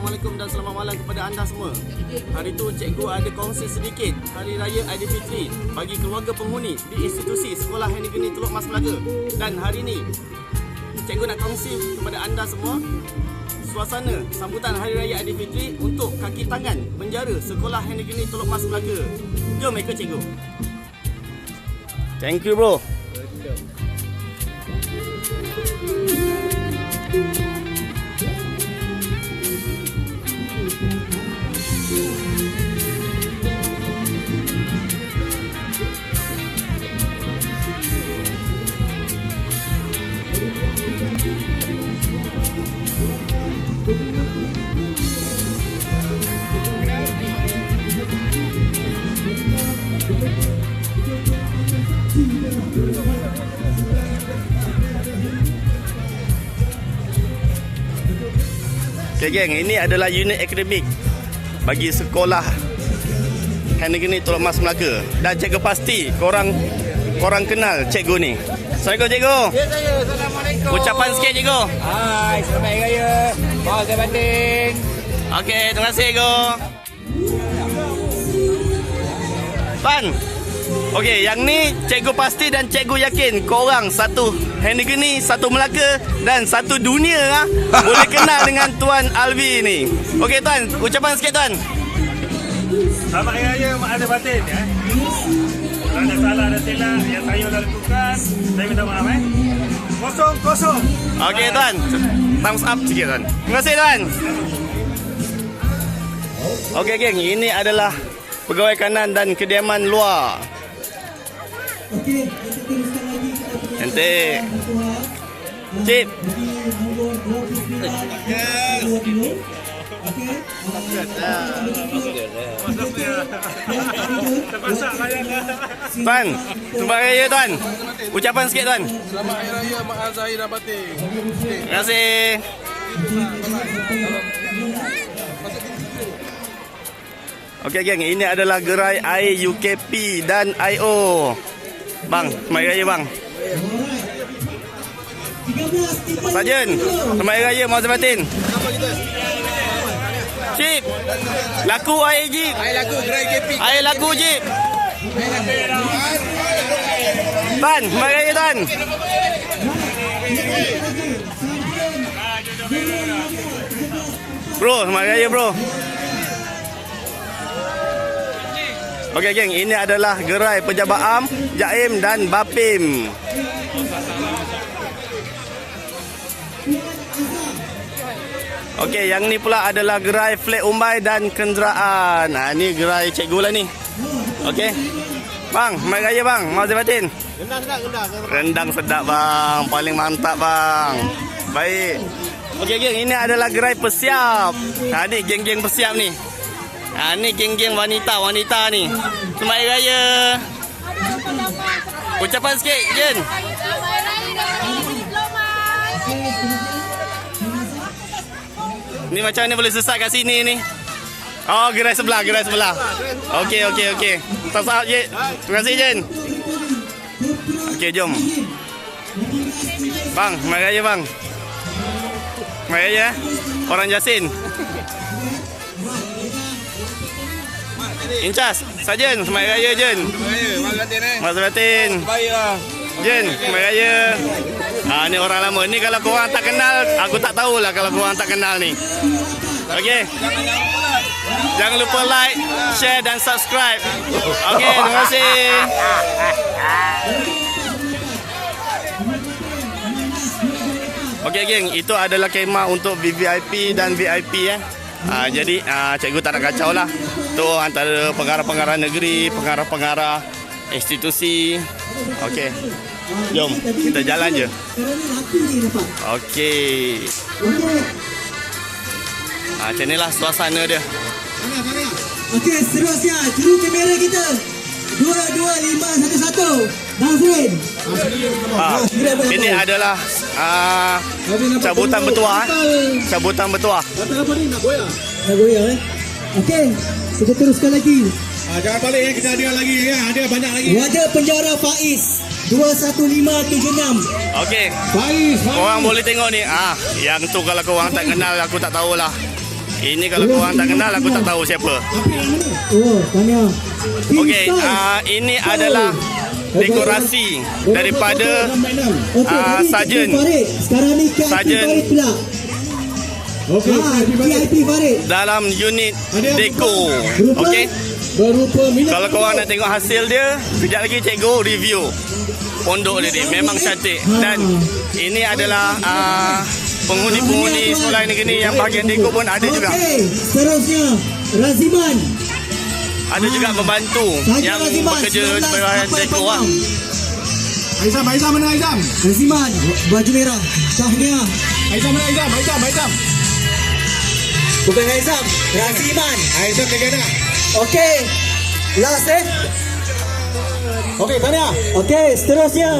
Assalamualaikum dan selamat malam kepada anda semua. Hari itu cikgu ada kongsi sedikit Hari Raya Aidilfitri bagi keluarga penghuni di institusi Sekolah High Negeri Teluk Mas Melaka. Dan hari ini cikgu nak kongsi kepada anda semua suasana sambutan Hari Raya Aidilfitri untuk kaki tangan penjara Sekolah High Negeri Teluk Mas Melaka. Jom ikut cikgu. Thank you bro. Okay geng, ini adalah unit akademik bagi sekolah High Negeri Teluk Mas Melaka. Dan cikgu pasti korang kenal cikgu ni. Assalamualaikum cikgu. Ya saya, Assalamualaikum. Ucapan sikit cikgu. Hai, selamat Hari Raya. Bawa saya batin. Okey, terima kasih cikgu. Pan. Okey, yang ni cikgu pasti dan cikgu yakin korang satu High Negeri, satu Melaka dan satu dunia boleh kenal dengan Tuan Alvi ni. Okey tuan, ucapan sikit tuan. Selamat Hari Raya Mak Azhar Batin ya. Kalau ada salah ada silap yang saya dah lakukan, saya minta maaf Kosong. Okey tuan, thumbs up sikit tuan. Terima kasih tuan. Okey geng, ini adalah pegawai kanan dan kediaman luar. Okey, kita teruskan lagi kita Cantik. Cip. Terpaksa saya Tuan, selamat Hari Raya tuan. Ucapan sikit tuan. Selamat Hari Raya Mak Azhar Batin. Terima kasih. Okey geng, ini adalah gerai air UKP dan IO. Bang, selamat Hari Raya bang. Sajen, selamat Hari Raya Mak Azhar Batin. Cip. Laku air jeep. Air laku gerai KP. Air laku jeep. Tan, selamat Hari Raya Tan. Bro, selamat Hari Raya bro. Okey geng, ini adalah gerai pejabat am, Jaim dan Bapim. Okey, yang ni pula adalah gerai flat umbai dan kenderaan. Nah, ni gerai cikgu lah ni. Okey. Bang, Mak Raya bang, Mak Azhar Batin. Rendang sedap bang, paling mantap bang. Baik. Okey geng, ini adalah gerai persiap. Ha ni geng-geng persiap ni. Ha ni geng-geng wanita ni. Selamat Hari Raya. Ucapan sikit, Jen. Ni macam mana boleh sesat kat sini ni? Oh, gerai sebelah. Okey. Thumbs up, Jen. Terima kasih, Jen. Okey, jom. Bang, Selamat Hari Raya bang. Selamat Hari Raya. Orang Jasin. Incas, Sajen, Selamat Hari Raya Jen. Mak Azhar Batin. Baiklah. Jen, Selamat Hari Raya. Ni orang lama. Ni kalau korang tak kenal, aku tak tahulah kalau korang tak kenal ni. Okey. Jangan lupa like, share dan subscribe. Okey, terima kasih. Okey geng, itu adalah kemah untuk VVIP dan VIP ya. Jadi cikgu tak nak kacau lah. Tu antara pengarah-pengarah negeri, pengarah-pengarah institusi. Okey. Jom, kita jalan je. Okey. Macam inilah suasana dia. Okey, seterusnya juru kamera kita 22511 Nazrin. Ini adalah cabutan bertuah. Cabutan bertuah. Apa ni nak goyang? Nak goyang Okey, kita teruskan lagi. Jangan balik ya, kita ada lagi ya. Ada banyak lagi. Wadah penjara Faiz 21576. Okey. Faiz. Korang boleh tengok ni. Yang tu kalau korang tak kenal aku tak tahulah. Ini kalau korang tak kenal, aku tak tahu siapa. Oh, tanya. Okey, ini adalah dekorasi daripada Sarjan. Sekarang ni KIP Sarjan. Farid pula. Okey, KIP Farid. Dalam unit deko. Okey. berupa minyak. Kalau korang nak tengok hasil dia, kejap lagi cikgu review pondok dia ni. Memang cantik. Dan ini adalah penghuni-penghuni sekolah negeri ni yang bahagian deko pun ada juga. Okey, seterusnya Raziman. Ada juga membantu yang bekerja di bahagian deko lah. Aizam mana Aizam? Raziman, baju merah. Tahniah. Aizam mana Aizam? Bukan Aizam, Raziman. Aizam negara. Okey. Last Okey, tahniah. Okey, seterusnya.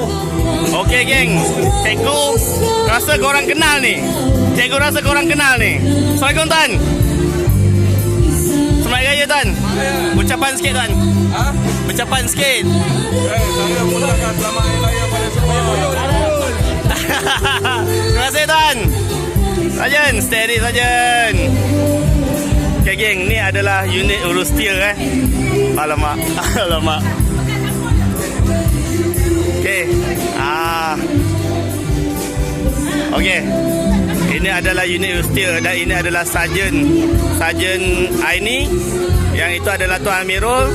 Okey geng, cikgu rasa korang kenal ni. Cikgu rasa korang kenal ni. Assalamualaikum Tan. Selamat Raya Tan. Ucapan sikit Tan. Ucapan sikit. Saya mulakan selamat Hari Raya pada semua. Terima kasih Tan. Sarjan, steady Sarjan. Okay geng, ni adalah unit urus setia Alamak. Alamak. Okay. Okay. Ini adalah unit urus setia dan ini adalah Sarjan Aini. Yang itu adalah Tuan Amirul,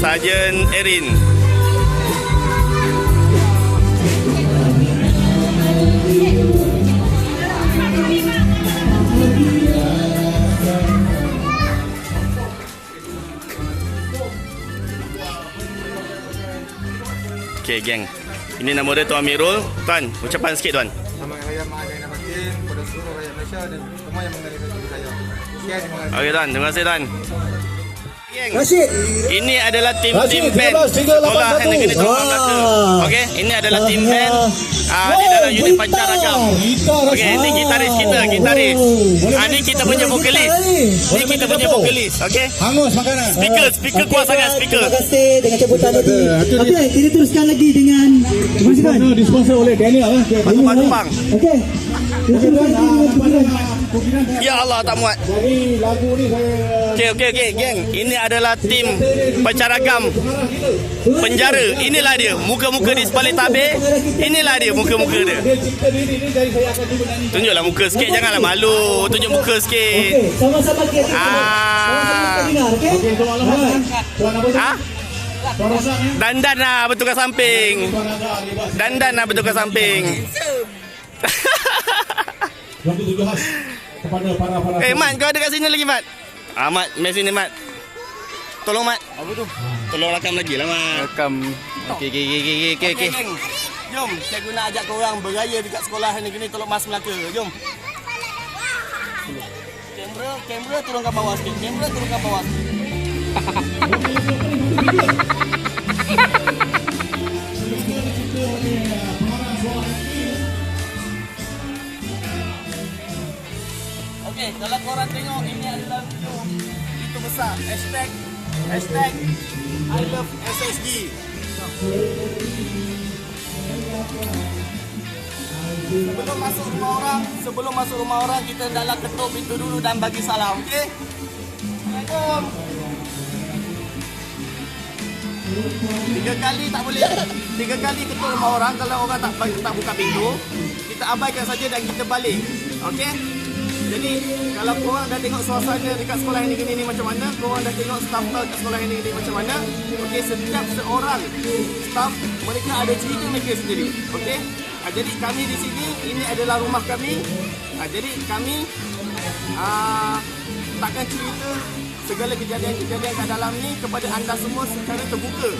Sarjan Erin. Okay geng, ini nama dia Tuan Amirul. Tuan, ucapan sikit Tuan. Selamat Hari Raya Mak Zainal Abidin kepada seluruh rakyat Malaysia dan semua yang mengenali saya. Sekian, terima kasih. Okey Tuan, terima kasih Tuan. Geng, Rashid. ini adalah tim Rashid, band 13, 381. sekolah negeri Teluk Melaka. Okey, ini adalah tim band di dalam unit pancaragam. Okey, ini gitaris kita, gitaris. Ni kita punya vokalis. Ni kita punya vokalis, okey? Hangus makanan. Speaker kuat sangat speaker. Terima kasih dengan cabutan tadi. Okey, kita teruskan lagi dengan Disponsor oleh Daniel. Batu-bang. Okey. Kita teruskan dengan Ya Allah, tak muat. Jadi lagu ni saya Okey, geng. Ini adalah tim pancaragam penjara. Inilah dia, muka-muka di sepalik tabir. Inilah dia muka-muka dia. cipta diri ni dari saya akan cuba nyanyi. Tunjuklah muka sikit, janganlah malu. Tunjuk muka sikit. Okey, sama-sama kita dengar, okey? Okey, tuan alamat. Tuan apa tu? Ha? Tuan Razak ni. Dandan lah bertukar samping. Tuan Razak bebas. Dandan lah bertukar samping. Lagu tujuh khas kepada para Mat, kau ada kat sini lagi, Mat? Mat, mari sini, Mat. Tolong, Mat. Apa tu? Tolong rakam lagi lah, Mat. Rakam. Okey. Geng. Jom, cikgu nak ajak korang beraya dekat sekolah negeri Teluk Mas Melaka. Jom. Kamera turunkan bawah sikit. Kamera turunkan bawah sikit. Okey, kalau korang tengok ini adalah video itu besar. Hashtag I love SSG. Sebelum masuk rumah orang, kita hendaklah ketuk pintu dulu dan bagi salam, okey? Assalamualaikum. 3 kali tak boleh. 3 kali ketuk rumah orang. Kalau orang tak buka pintu, kita abaikan saja dan kita balik. Okey? Jadi kalau korang dah tengok suasana dekat sekolah yang negeri ni macam mana, korang dah tengok staff dekat sekolah yang negeri ni macam mana, okey, setiap seorang staff mereka ada cerita mereka sendiri. Okey? Jadi kami di sini, ini adalah rumah kami. Jadi kami takkan cerita segala kejadian-kejadian kat dalam ni kepada anda semua secara terbuka.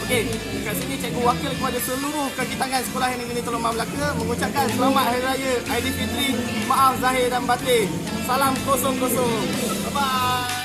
Okey, kat sini cikgu wakil kepada seluruh kaki tangan sekolah yang negeri Teluk Melaka mengucapkan selamat Hari Raya Aidilfitri. Maaf zahir dan batin. Salam 00. Bye bye.